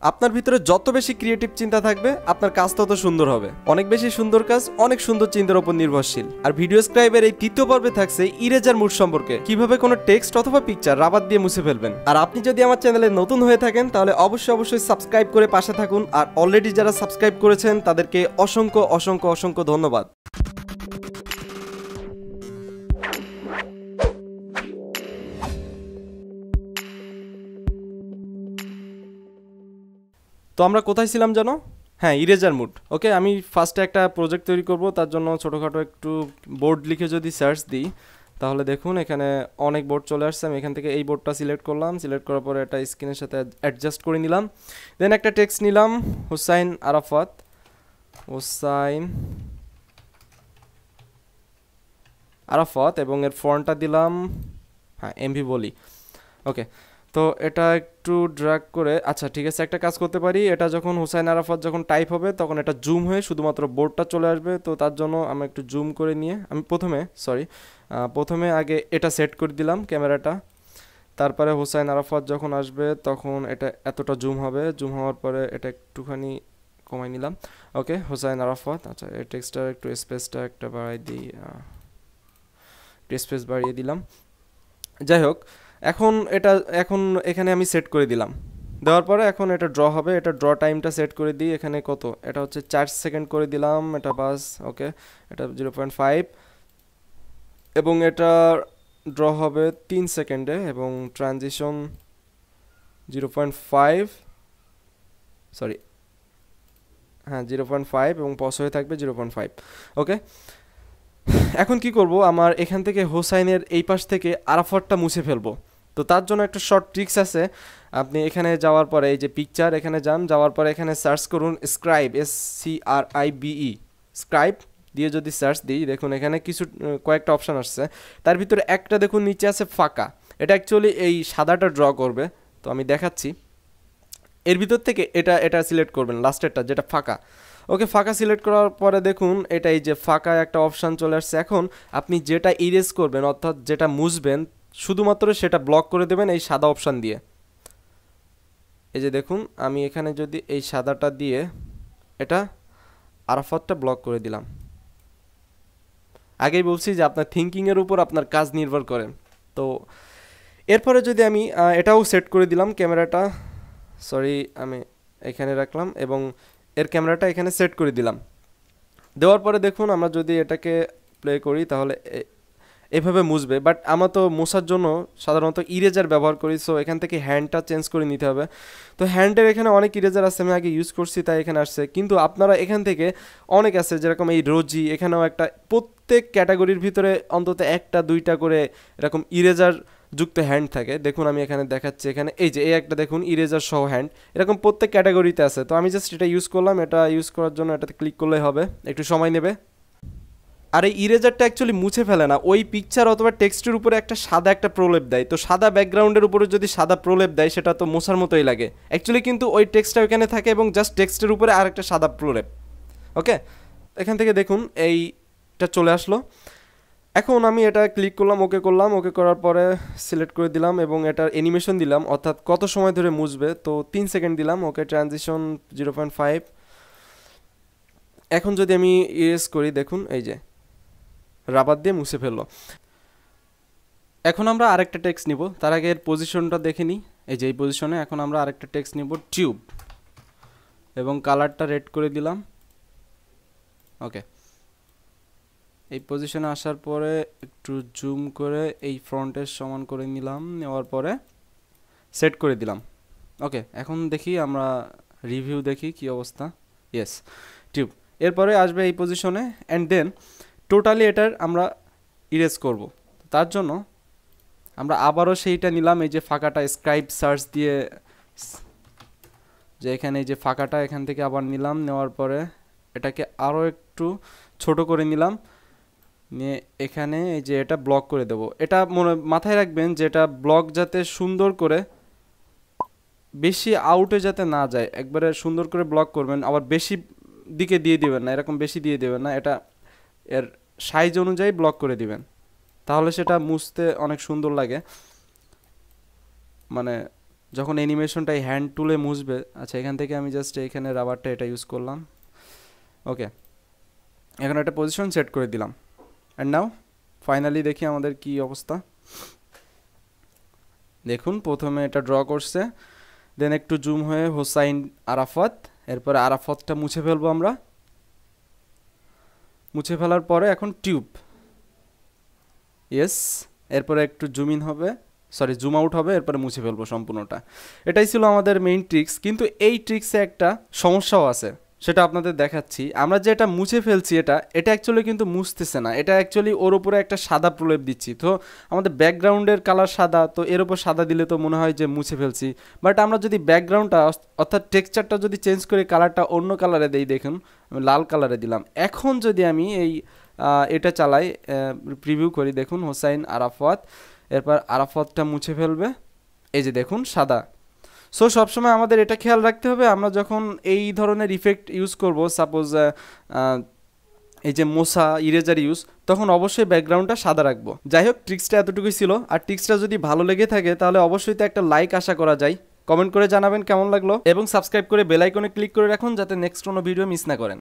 আপনার ভিতরে যত বেশি ক্রিয়েটিভ চিন্তা থাকবে আপনার কাজ তত সুন্দর হবে। অনেক বেশি সুন্দর কাজ অনেক সুন্দর চিন্তার উপর নির্ভরশীল। আর ভিডিও স্ক্রাইবের এই তৃতীয় পর্বে থাকছে ইরেজার মুড সম্পর্কে, কিভাবে কোনো টেক্সট অথবা পিকচার রাবার দিয়ে মুছে ফেলবেন। আর আপনি যদি আমার চ্যানেলে নতুন হয়ে থাকেন তাহলে অবশ্যই সাবস্ক্রাইব করে পাশে থাকুন। আর অলরেডি যারা সাবস্ক্রাইব করেছেন তাদেরকে অসংখ্য ধন্যবাদ। তো আমরা কোথায় ছিলাম জানো? হ্যাঁ, ইরেজার মুড। ওকে, আমি ফার্স্টে একটা প্রজেক্ট তৈরি করব। তার জন্য ছোটোখাটো একটু বোর্ড লিখে যদি সার্চ দিই তাহলে দেখুন এখানে অনেক বোর্ড চলে আসছে। আমি এখান থেকে এই বোর্ডটা সিলেক্ট করলাম। সিলেক্ট করার পরে এটা স্ক্রিনের সাথে অ্যাডজাস্ট করে নিলাম। দেন একটা টেক্সট নিলাম, হুসাইন আরাফাত, এবং এর ফন্টটা দিলাম এমভি বলি। ওকে, তো এটা একটু ড্র্যাগ করে, আচ্ছা ঠিক আছে, একটা কাজ করতে পারি। এটা যখন হুসাইন আরাফাত যখন টাইপ হবে তখন এটা জুম হয়ে শুধুমাত্র বোর্ডটা চলে আসবে। তো তার জন্য আমি একটু জুম করে নিয়ে আমি প্রথমে আগে এটা সেট করে দিলাম ক্যামেরাটা। তারপরে হুসাইন আরাফাত যখন আসবে তখন এটা এতটা জুম হবে। জুম হওয়ার পরে এটা একটুখানি কমাই নিলাম। ওকে, হুসাইন আরাফাত। আচ্ছা, এই টেক্সটটার একটু স্পেসটা একটা বাড়াই দিই, একটু স্পেস বাড়িয়ে দিলাম। যাই হোক, এখন এখানে আমি সেট করে দিলাম। দেওয়ার পরে এখন এটা ড্র হবে। এটা ড্র টাইমটা সেট করে দিই। এখানে কত, এটা হচ্ছে 4 সেকেন্ড করে দিলাম। এটা বাস। ওকে, এটা 0.5 এবং এটা ড্র হবে 3 সেকেন্ডে এবং ট্রানজিশন 0.5 0.5 এবং পজ হয়ে থাকবে 0.5। ওকে, এখন কি করব, আমার এখান থেকে হোসাইনের এই পাশ থেকে আরাফাতটা মুছে ফেলবো। তো তার জন্য একটা শর্ট ট্রিক্স আছে। আপনি এখানে যাওয়ার পরে এই যে পিকচার, এখানে যাওয়ার পরে এখানে সার্চ করুন স্ক্রাইব, SCRIBE, স্ক্রাইব দিয়ে যদি সার্চ দিই দেখুন এখানে কয়েকটা অপশান আসছে। তার ভিতরে একটা দেখুন নিচে আছে ফাঁকা। এটা অ্যাকচুয়ালি এই সাদাটা ড্র করবে। তো আমি দেখাচ্ছি। এর ভিতর থেকে এটা সিলেক্ট করবেন, লাস্টেরটা যেটা ফাঁকা। ওকে, ফাঁকা সিলেক্ট করার পরে দেখুন এটা এই যে ফাঁকা একটা অপশান চলে আসছে। এখন আপনি যেটা ইরেজ করবেন অর্থাৎ যেটা মুছবেন শুধুমাত্র সেটা ব্লক করে দেবেন এই সাদা অপশান দিয়ে। এই যে দেখুন আমি এখানে যদি এই সাদাটা দিয়ে এটা আরাফাতটা ব্লক করে দিলাম। আগেই বলছি যে আপনার থিঙ্কিংয়ের উপর আপনার কাজ নির্ভর করে। তো এরপরে যদি আমি এটাও সেট করে দিলাম, ক্যামেরাটা আমি এখানে রাখলাম এবং এর ক্যামেরাটা এখানে সেট করে দিলাম। দেওয়ার পরে দেখুন আমরা যদি এটাকে প্লে করি তাহলে এভাবে মুছবে। বাট আমরা তো মোছার জন্য সাধারণত ইরেজার ব্যবহার করি। সো এখান থেকে হ্যান্ডটা চেঞ্জ করে নিতে হবে। তো হ্যান্ডের এখানে অনেক ইরেজার আছে, আমি আগে ইউজ করছি তাই এখানে আসছে। কিন্তু আপনারা এখান থেকে অনেক আছে, যেরকম এই রোজি, এখানেও একটা, প্রত্যেক ক্যাটাগরির ভিতরে অন্তত একটা দুইটা করে এরকম ইরেজার যুক্ত হ্যান্ড থাকে। দেখুন আমি এখানে দেখাচ্ছি, এখানে এই যে এই একটা দেখুন ইরেজার সহ হ্যান্ড, এরকম প্রত্যেক ক্যাটাগরিতে আছে। তো আমি জাস্ট এটা ইউজ করলাম। এটা ইউজ করার জন্য এটাতে ক্লিক করলেই হবে, একটু সময় নেবে। আর এই ইরেজারটা অ্যাকচুয়ালি মুছে ফেলে না, ওই পিকচার অথবা টেক্সটের উপরে একটা সাদা একটা প্রলেপ দেয়। তো সাদা ব্যাকগ্রাউন্ডের উপরে যদি সাদা প্রলেপ দেয় সেটা তো মোছার মতোই লাগে অ্যাকচুয়ালি, কিন্তু ওই টেক্সটটা ওইখানে থাকে এবং জাস্ট টেক্সটের উপরে আর একটা সাদা প্রলেপ। ওকে, এখান থেকে দেখুন এইটা চলে আসলো। এখন আমি এটা ক্লিক করলাম, ওকে করলাম। ওকে করার পরে সিলেক্ট করে দিলাম এবং এটার অ্যানিমেশন দিলাম অর্থাৎ কত সময় ধরে মুছবে। তো 3 সেকেন্ড দিলাম। ওকে, ট্রানজিশন 0.5। এখন যদি আমি ইরেজ করি দেখুন এই যে রাবার দিয়ে মুছে ফেললো। এখন আমরা আরেকটা টেক্সট নিব, তার আগে এর পজিশনটা দেখে নিই। এই যে এই পজিশনে এখন আমরা আরেকটা টেক্সট নিব, টিউব, এবং কালারটা রেড করে দিলাম। ওকে, এই পজিশনে আসার পরে একটু জুম করে এই ফ্রন্টের সমান করে নিলাম। নেওয়ার পরে সেট করে দিলাম। ওকে, এখন দেখি আমরা রিভিউ দেখি কি অবস্থা। Yes, tube. এরপরে আসবে এই পজিশনে অ্যান্ড দেন টোটালি এটার আমরা ইরেজ করব। তার জন্য আমরা আবারও সেইটা নিলাম, এই যে ফাঁকাটা স্ক্রাইব সার্চ দিয়ে, যে এখানে এই যে ফাঁকাটা এখান থেকে আবার নিলাম। নেওয়ার পরে এটাকে আরও একটু ছোট করে নিলাম, নিয়ে এখানে এই যে এটা ব্লক করে দেব। এটা মাথায় রাখবেন যে এটা ব্লক যাতে সুন্দর করে, বেশি আউটে যাতে না যায়, একবারে সুন্দর করে ব্লক করবেন। আবার বেশি দিকে দিয়ে দিবেন না, এরকম বেশি দিয়ে দেবেন না, এটা এর সাইজ অনুযায়ী ব্লক করে দিবেন, তাহলে সেটা মুছতে অনেক সুন্দর লাগে। মানে যখন অ্যানিমেশনটা হ্যান্ড টুলে মুছবে, আচ্ছা এখান থেকে আমি জাস্ট এখানে রাবারটা এটা ইউজ করলাম। ওকে, এখন একটা পজিশন সেট করে দিলাম। অ্যান্ড নাও ফাইনালি দেখি আমাদের কি অবস্থা। দেখুন প্রথমে এটা ড্র করছে, দেন একটু জুম হয়ে হোসাইন আরাফাত, এরপরে আরাফাতটা মুছে ফেলবো আমরা। মুছে ফেলার পরে এখন টিউব, ইয়েস, এরপরে একটু জুম ইন হবে, সরি জুম আউট হবে, এরপরে মুছে ফেলবো সম্পূর্ণটা। এটাই ছিল আমাদের মেইন ট্রিক্স। কিন্তু এই ট্রিক্সে একটা সমস্যাও আছে, সেটা আপনাদের দেখাচ্ছি। আমরা যে এটা মুছে ফেলছি, এটা অ্যাকচুয়ালি কিন্তু মুছতেছে না, এটা অ্যাকচুয়ালি ওর উপরে একটা সাদা প্রলেপ দিচ্ছি। তো আমাদের ব্যাকগ্রাউন্ডের কালার সাদা, তো এর উপর সাদা দিলে তো মনে হয় যে মুছে ফেলছি। বাট আমরা যদি ব্যাকগ্রাউন্ডটা অর্থাৎ টেক্সচারটা যদি চেঞ্জ করে কালারটা অন্য কালারে দেই, দেখুন আমি লাল কালারে দিলাম। এখন যদি আমি এই এটা চালাই, প্রিভিউ করি, দেখুন হোসাইন আরাফাত, এরপর আরাফাতটা মুছে ফেলবে, এই যে দেখুন সাদা। সো সবসময় আমাদের এটা খেয়াল রাখতে হবে, আমরা যখন এই ধরনের ইফেক্ট ইউজ করব, সাপোজ এই যে মোছা ইরেজার ইউজ, তখন অবশ্যই ব্যাকগ্রাউন্ডটা সাদা রাখবো। যাই হোক, ট্রিক্সটা এতটুকুই ছিল। আর ট্রিক্সটা যদি ভালো লেগে থাকে তাহলে অবশ্যই তো একটা লাইক আশা করা যায়। কমেন্ট করে জানাবেন কেমন লাগলো, এবং সাবস্ক্রাইব করে বেল আইকনে ক্লিক করে রাখুন যাতে নেক্সট কোনো ভিডিও মিস না করেন।